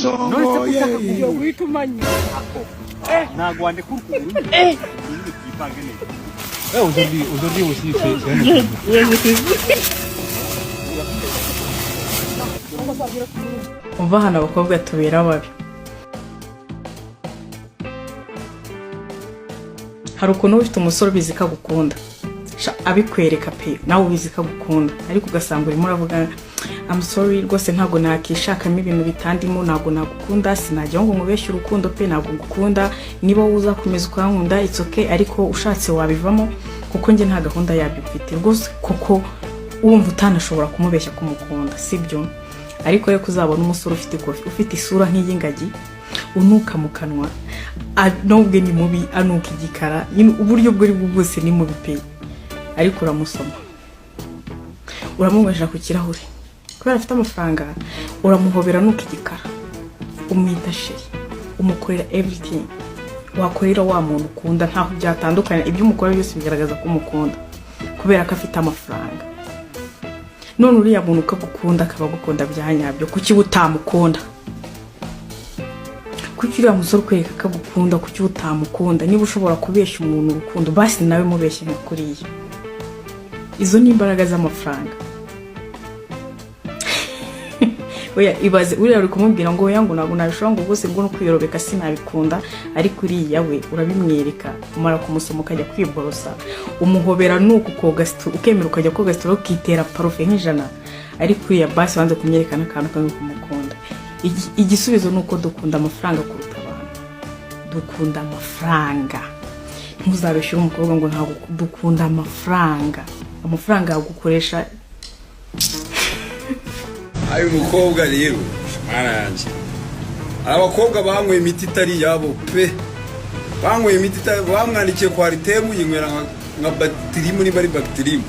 none se kutaka kujya witumanya nagwande kurukuru ipange neza aujourd'hui aussi umva hano abakobwa tubera babi hari ukuntu ufite umusore ubizi ko agukunda abikwereka pe nawe ubizi ko agukunda ariko ugasanga urimo uravuga I'm sorry rwose ntago nakishakamo ibintu bitandimo ntago nagukunda sinajya ngo nkubeshye urukundo pe ntago ngukunda niba uza kumeza ukankunda it's okay ariko ushatse wabivamo kuko nge nta gahunda yabyo mfite rwose kuko wumva utanashobora kumubeshya kumukunda sibyo ariko rero kuzabona umusore ufite isura nk'iy'ingagi unuka mu kanwa nubwe ni mubi anuka igikara uburyo bwari bwose ni mubi pe ariko uramusoma uramubesha ku kirahure kubera afite amafaranga uramuhobera nuka igikara umwita sheri umukorera everything wakorera wa muntu ukunda ntaho byatandukanye ibyo umukora byose bigaragaza ko umukunda kubera ko afite amafaranga none uriya muntu ukagukunda akaba gukunda byanyabyo kuki utamukunda kuki uriya musore ukwereka ko agukunda kuki utamukunda niba ushobora kubeshya umuntu urukundo basi nawe mubeshye nkuriya izo ni imbaraga z'amafaranga oya ibaze uriya uri kumubwira ngo oya ngo ntabwo nabishobora ngo bose ngo no kwiyorobeka sinabikunda ariko uriya we urabimwereka umara kumusoma ukajya kwiborosa umuhobera nuko koga ukemera ukajya koga sitoro ukitera parufe nk'ijana ariko uriya basi wanze kumyerekana akantu kamwe kumukunda igisubizo nuko dukunda amafaranga kuruta abantu dukunda amafaranga ntuzabeshyure umukobwa ngo ntabwo dukunda amafaranga yagukoresha ayo mukobwa rero mwana yanjye abakobwa banyweye imiti itari yabo pe banyweye imiti bamwandikiye kwa ritemu yinywera nka bacterium niba ari bacterium